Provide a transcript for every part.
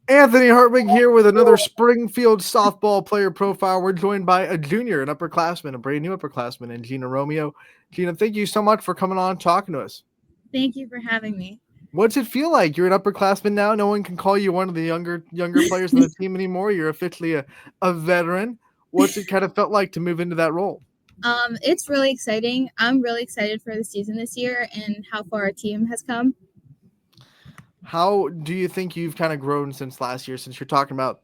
Anthony Hartwig here with another Springfield softball player profile. We're joined by a junior, an upperclassman, a brand new upperclassman, and Gina Romeo. Gina, thank you so much for coming on and talking to us. Thank you for having me. What's it feel like? You're an upperclassman now. No one can call you one of the younger players on the team anymore. You're officially a veteran. What's it kind of felt like to move into that role? It's really exciting. I'm really excited for the season this year and how far our team has come. How do you think you've kind of grown since last year? Since you're talking about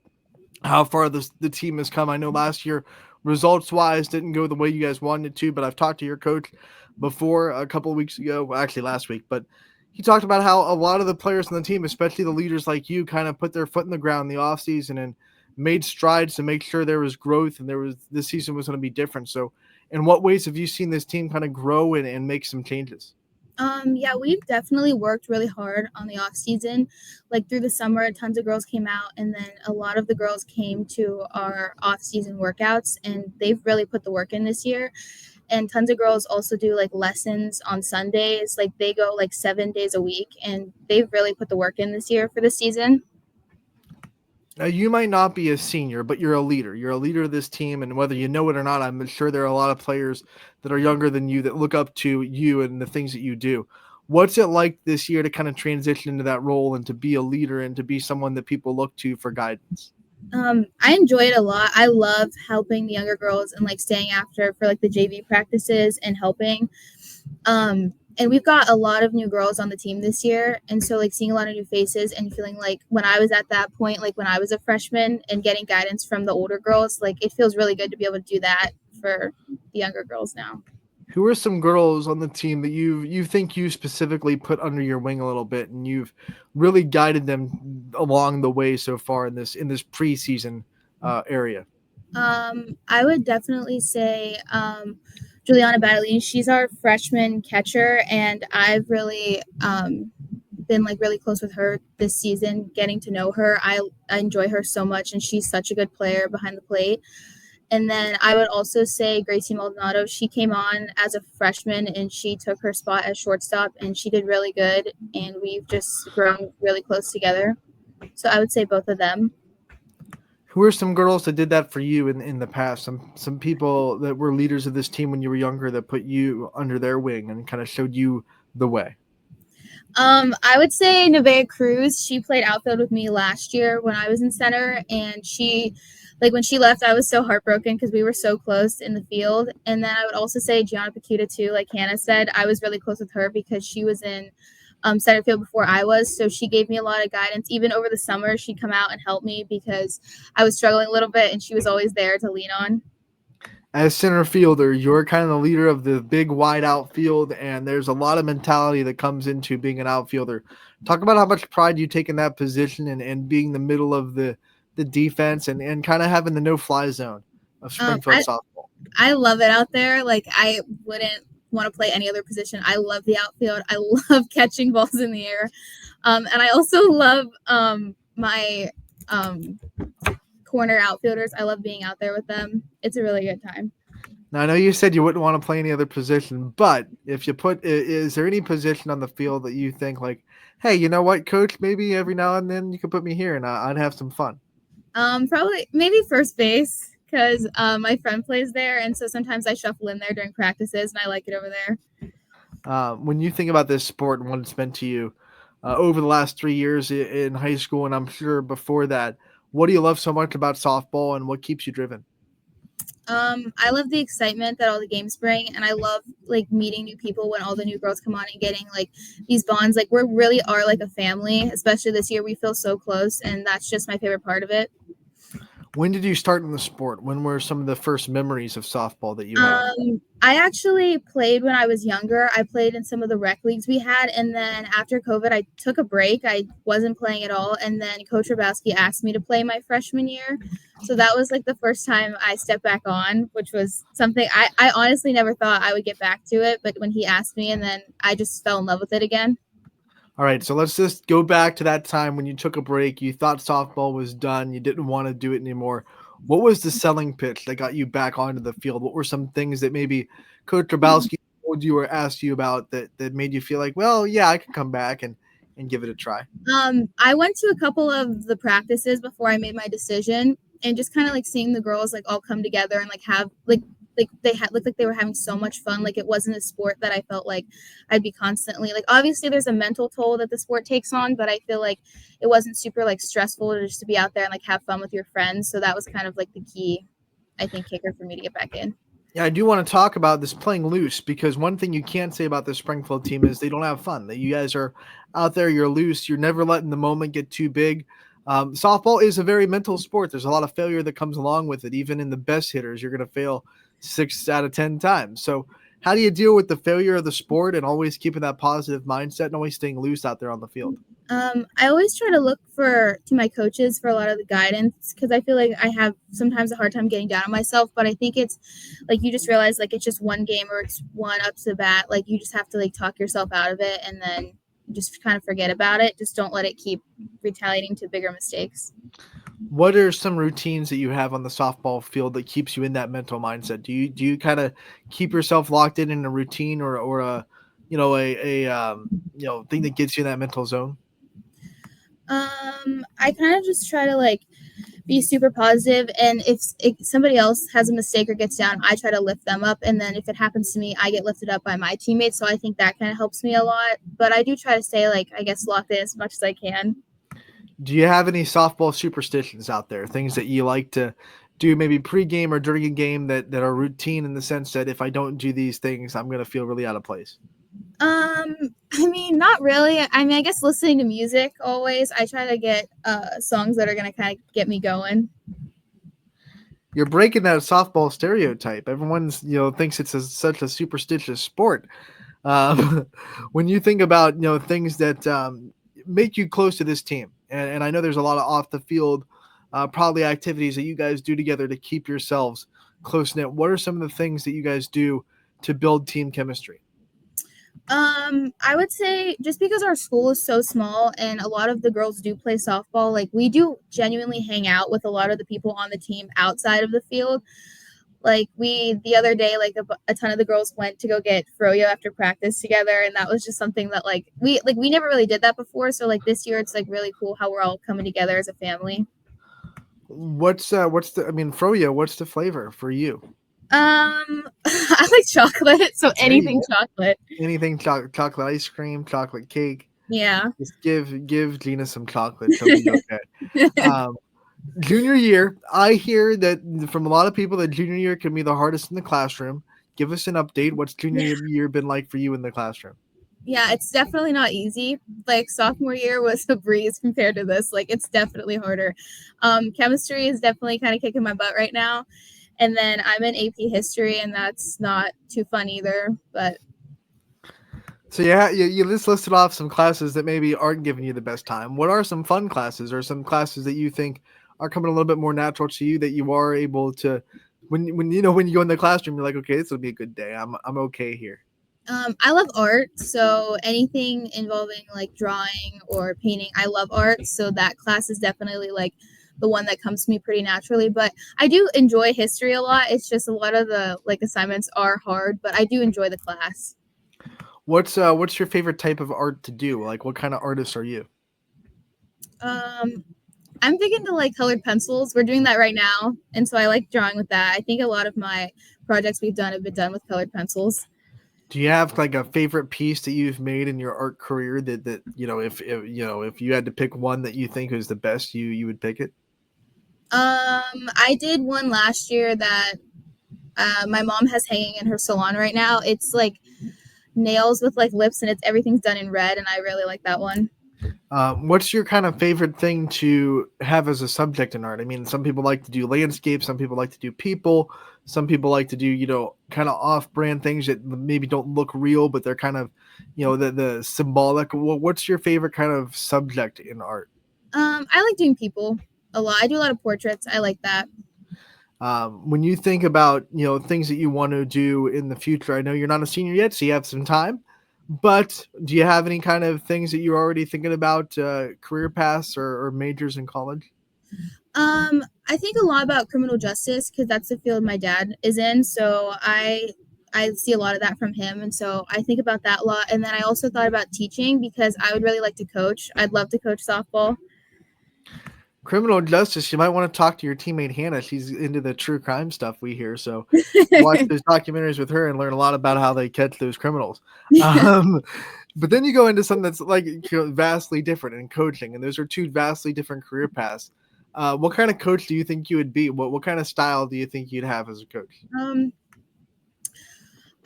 how far the team has come. I know last year, results wise, didn't go the way you guys wanted it to, but I've talked to your coach before a couple of weeks ago, well, actually last week, but he talked about how a lot of the players on the team, especially the leaders like you, kind of put their foot in the ground in the offseason and made strides to make sure there was growth and this season was going to be different. So, in what ways have you seen this team kind of grow and make some changes? Yeah, we've definitely worked really hard on the off season. Like through the summer, tons of girls came out, and then a lot of the girls came to our off season workouts, and they've really put the work in this year. And tons of girls also do like lessons on Sundays. Like they go like 7 days a week, and they've really put the work in this year for the season. Now, you might not be a senior, but you're a leader. You're a leader of this team, and whether you know it or not, I'm sure there are a lot of players that are younger than you that look up to you and the things that you do. What's it like this year to kind of transition into that role and to be a leader and to be someone that people look to for guidance? I enjoy it a lot. I love helping the younger girls and like staying after for like the JV practices and helping. And we've got a lot of new girls on the team this year. And so like seeing a lot of new faces and feeling like when I was at that point, like when I was a freshman and getting guidance from the older girls, like it feels really good to be able to do that for the younger girls now. Who are some girls on the team that you think you specifically put under your wing a little bit and you've really guided them along the way so far in this preseason area? I would definitely say Juliana Badalini. She's our freshman catcher, and I've really been like really close with her this season, getting to know her. I enjoy her so much, and she's such a good player behind the plate. And then I would also say Gracie Maldonado. She came on as a freshman and she took her spot as shortstop and she did really good. And we've just grown really close together. So I would say both of them. Who are some girls that did that for you in the past? Some people that were leaders of this team when you were younger that put you under their wing and kind of showed you the way. I would say Nevaeh Cruz. She played outfield with me last year when I was in center, and like when she left, I was so heartbroken because we were so close in the field. And then I would also say Gianna Pacuta too. Like Hannah said, I was really close with her because she was in center field before I was, so she gave me a lot of guidance. Even over the summer, she'd come out and help me because I was struggling a little bit, and she was always there to lean on. As center fielder, you're kind of the leader of the big wide outfield, and there's a lot of mentality that comes into being an outfielder. Talk about how much pride you take in that position and being the middle of the defense and kind of having the no fly zone of Um, Springfield I softball. I love it out there. Like I wouldn't want to play any other position. I love the outfield. I love catching balls in the air, and I also love my um, corner outfielders. I love being out there with them. It's a really good time. Now I know you said you wouldn't want to play any other position, but if you put, is there any position on the field that you think like, hey, you know what, coach, maybe every now and then you could put me here and I'd have some fun. Probably maybe first base because my friend plays there, and so sometimes I shuffle in there during practices, and I like it over there. When you think about this sport and what it's meant to you over the last 3 years in high school, and I'm sure before that, what do you love so much about softball and what keeps you driven? I love the excitement that all the games bring, and I love like meeting new people when all the new girls come on and getting like these bonds. Like we really are like a family, especially this year. We feel so close, and that's just my favorite part of it. When did you start in the sport? When were some of the first memories of softball that you have? I actually played when I was younger. I played in some of the rec leagues we had, and then after COVID, I took a break. I wasn't playing at all, and then Coach Rabowski asked me to play my freshman year. So that was like the first time I stepped back on, which was something I honestly never thought I would get back to it. But when he asked me, and then I just fell in love with it again. All right, so let's just go back to that time when you took a break. You thought softball was done. You didn't want to do it anymore. What was the selling pitch that got you back onto the field? What were some things that maybe Coach Grabowski told you or asked you about that made you feel like, well, yeah, I can come back and give it a try? I went to a couple of the practices before I made my decision, and just kind of like seeing the girls like all come together and like have like they had looked like they were having so much fun. Like it wasn't a sport that I felt like I'd be constantly like. Obviously, there's a mental toll that the sport takes on, but I feel like it wasn't super like stressful just to be out there and like have fun with your friends. So that was kind of like the key, I think, kicker for me to get back in. Yeah, I do want to talk about this playing loose because one thing you can't say about the Springfield team is they don't have fun. That you guys are out there, you're loose, you're never letting the moment get too big. Softball is a very mental sport. There's a lot of failure that comes along with it. Even in the best hitters, you're going to fail 6 out of 10 times. So, how do you deal with the failure of the sport and always keeping that positive mindset and always staying loose out there on the field? I always try to look to my coaches for a lot of the guidance because I feel like I have sometimes a hard time getting down on myself. But I think it's like you just realize like it's just one game or it's one up to bat. Like you just have to like talk yourself out of it and then just kind of forget about it. Just don't let it keep retaliating to bigger mistakes. What are some routines that you have on the softball field that keeps you in that mental mindset? Do you kind of keep yourself locked in a routine or a thing that gets you in that mental zone? I kind of just try to like be super positive, and if somebody else has a mistake or gets down, I try to lift them up, and then if it happens to me, I get lifted up by my teammates. So I think that kind of helps me a lot. But I do try to stay like I guess locked in as much as I can. Do you have any softball superstitions out there? Things that you like to do maybe pregame or during a game that are routine in the sense that if I don't do these things, I'm going to feel really out of place? I mean, not really. I mean, I guess listening to music always. I try to get songs that are gonna kind of get me going. You're breaking that softball stereotype. Everyone's thinks it's such a superstitious sport. Um, when you think about things that make you close to this team, and I know there's a lot of off the field probably activities that you guys do together to keep yourselves close knit. What are some of the things that you guys do to build team chemistry? I would say just because our school is so small and a lot of the girls do play softball, like we do genuinely hang out with a lot of the people on the team outside of the field. Like the other day, like a ton of the girls went to go get froyo after practice together, and that was just something that we never really did that before. So like this year, it's like really cool how we're all coming together as a family. What's the I mean froyo? What's the flavor for you? I like chocolate, so There you anything go. chocolate. Anything chocolate ice cream, chocolate cake. Yeah. Just give Gina some chocolate. She'll be okay. Um, Junior year, I hear that from a lot of people that junior year can be the hardest in the classroom. Give us an update. What's junior year been like for you in the classroom? Yeah, it's definitely not easy. Like sophomore year was a breeze compared to this. Like it's definitely harder. Chemistry is definitely kind of kicking my butt right now. And then I'm in AP history and that's not too fun either. But So yeah, you just listed off some classes that maybe aren't giving you the best time. What are some fun classes or some classes that you think are coming a little bit more natural to you that you are able to when when you go in the classroom you're like, okay, this will be a good day. I'm okay here. I love art, so anything involving like drawing or painting, I love art. So that class is definitely like the one that comes to me pretty naturally. But I do enjoy history a lot. It's just a lot of the like assignments are hard, but I do enjoy the class. What's your favorite type of art to do? Like what kind of artist are you? Um, I'm big into like colored pencils. We're doing that right now, and so I like drawing with that. I think a lot of my projects we've done have been done with colored pencils. Do you have like a favorite piece that you've made in your art career that if you had to pick one that you think is the best, you would pick it? I did one last year that my mom has hanging in her salon right now. It's like nails with like lips, and it's everything's done in red, and I really like that one. What's your kind of favorite thing to have as a subject in art? I mean, some people like to do landscape, some people like to do people, some people like to do, kind of off-brand things that maybe don't look real, but they're kind of, the symbolic. What's your favorite kind of subject in art? I like doing people a lot. I do a lot of portraits. I like that. When you think about, things that you want to do in the future, I know you're not a senior yet, so you have some time. But do you have any kind of things that you're already thinking about, career paths or majors in college? I think a lot about criminal justice because that's the field my dad is in. So I I see a lot of that from him, and so I think about that a lot. And then I also thought about teaching because I would really like to coach. I'd love to coach softball. Criminal justice, you might want to talk to your teammate Hannah. She's into the true crime stuff we hear. So watch those documentaries with her and learn a lot about how they catch those criminals. Um, but then you go into something that's like vastly different in coaching, and those are two vastly different career paths. What kind of coach do you think you would be? What kind of style do you think you'd have as a coach?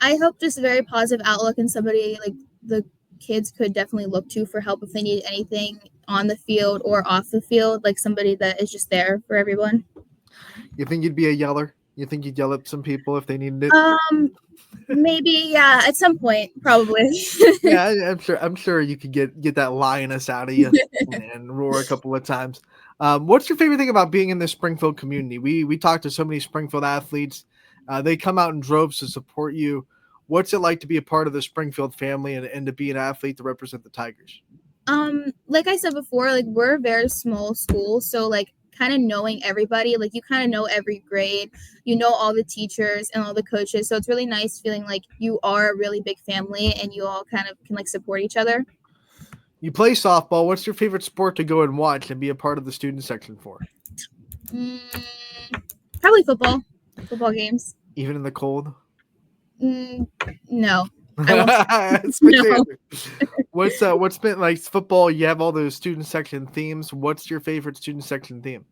I hope just a very positive outlook and somebody like the kids could definitely look to for help if they need anything on the field or off the field, like somebody that is just there for everyone. You think you'd be a yeller? You think you'd yell at some people if they needed it? Maybe, yeah, at some point, probably. Yeah, I'm sure you could get that lioness out of you and roar a couple of times. What's your favorite thing about being in the Springfield community? We talk to so many Springfield athletes. They come out in droves to support you. What's it like to be a part of the Springfield family and to be an athlete to represent the Tigers? Like I said before, like we're a very small school, so like kind of knowing everybody, like you kind of know every grade, you know all the teachers and all the coaches, so it's really nice feeling like you are a really big family and you all kind of can like support each other. You play softball. What's your favorite sport to go and watch and be a part of the student section for? Mm, Probably football games. Even in the cold? No, I won't. No. What's been like football? You have all those student section themes. What's your favorite student section theme?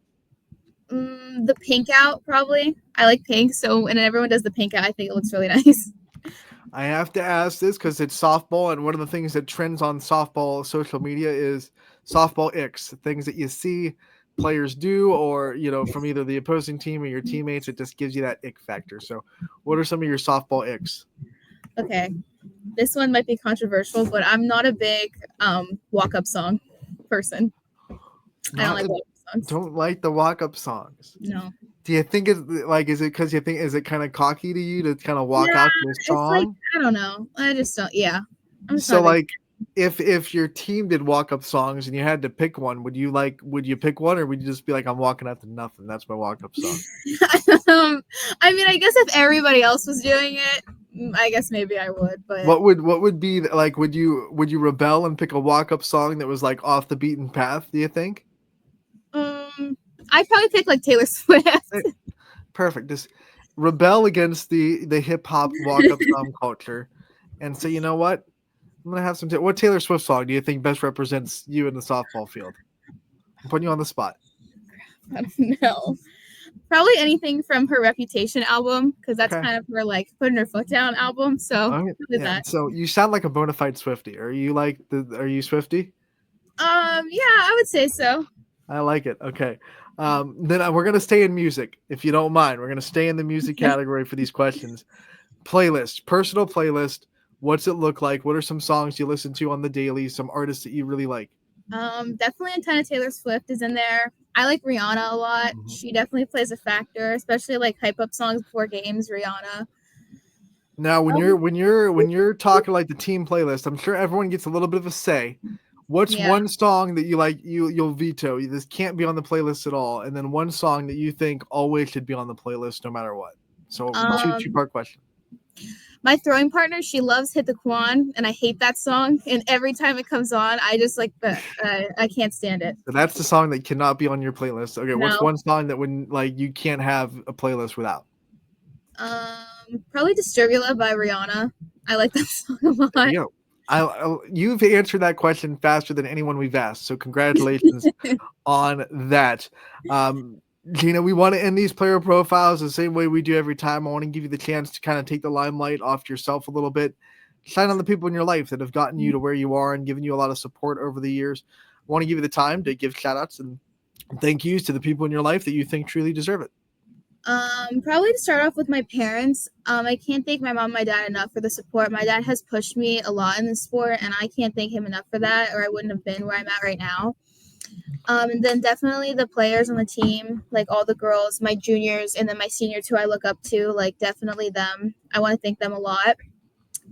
The pink out, probably. I like pink, so when everyone does the pink out, I think it looks really nice. I have to ask this because it's softball, and one of the things that trends on softball social media is softball icks, things that you see players do, or from either the opposing team or your teammates. It just gives you that ick factor. So, what are some of your softball icks? Okay, this one might be controversial, but I'm not a big walk-up song person. I don't like walk-up songs. Don't like the walk-up songs. No. Do you think it's like, is it because you think, is it kind of cocky to you to kind of walk out to a song? It's like, I don't know. I just don't, yeah. So like, if your team did walk-up songs and you had to pick one, would you pick one, or would you just be like, I'm walking out to nothing, that's my walk-up song? I mean, I guess if everybody else was doing it, I guess maybe I would, but what would be like, would you rebel and pick a walk-up song that was like off the beaten path, do you think? I'd probably pick like Taylor Swift. Perfect. Just rebel against the hip-hop walk-up song culture and say, you know what, I'm gonna have some what Taylor Swift song do you think best represents you in the softball field? I'm putting you on the spot. I don't know. Probably anything from her Reputation album, because that's kind of her like putting her foot down album. So that. So you sound like a bona fide Swiftie. Are you Swiftie? Yeah, I would say so. I like it. Okay. Then we're gonna stay in music, if you don't mind. We're gonna stay in the music category for these questions. Playlist, personal playlist. What's it look like? What are some songs you listen to on the daily? Some artists that you really like? Definitely a ton of Taylor Swift is in there. I like Rihanna a lot. Mm-hmm. She definitely plays a factor, especially like hype up songs before games. Rihanna. Now, when you're talking like the team playlist, I'm sure everyone gets a little bit of a say. What's one song that you like? You'll veto. This can't be on the playlist at all. And then one song that you think always should be on the playlist, no matter what. So two-part question. My throwing partner, she loves Hit the Quan, and I hate that song. And every time it comes on, I just like I can't stand it. So that's the song that cannot be on your playlist. Okay, what's one song that you can't have a playlist without? Probably Disturbula by Rihanna. I like that song a lot. You've answered that question faster than anyone we've asked, so congratulations on that. Gina, we want to end these player profiles the same way we do every time. I want to give you the chance to kind of take the limelight off yourself a little bit. Shine on the people in your life that have gotten you to where you are and given you a lot of support over the years. I want to give you the time to give shout outs and thank yous to the people in your life that you think truly deserve it. Probably to start off with my parents. I can't thank my mom and my dad enough for the support. My dad has pushed me a lot in the sport, and I can't thank him enough for that, or I wouldn't have been where I'm at right now. And then definitely the players on the team, like all the girls, my juniors, and then my seniors who I look up to, like definitely them. I want to thank them a lot.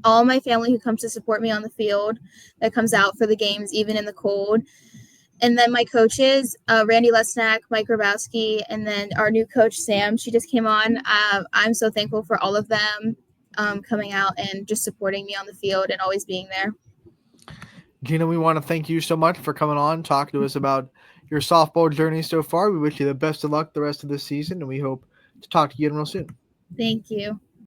All my family who comes to support me on the field, that comes out for the games, even in the cold. And then my coaches, Randy Lesnack, Mike Grabowski, and then our new coach, Sam. She just came on. I'm so thankful for all of them. coming out and just supporting me on the field and always being there. Gina, we want to thank you so much for coming on, talking to us about your softball journey so far. We wish you the best of luck the rest of this season, and we hope to talk to you again real soon. Thank you.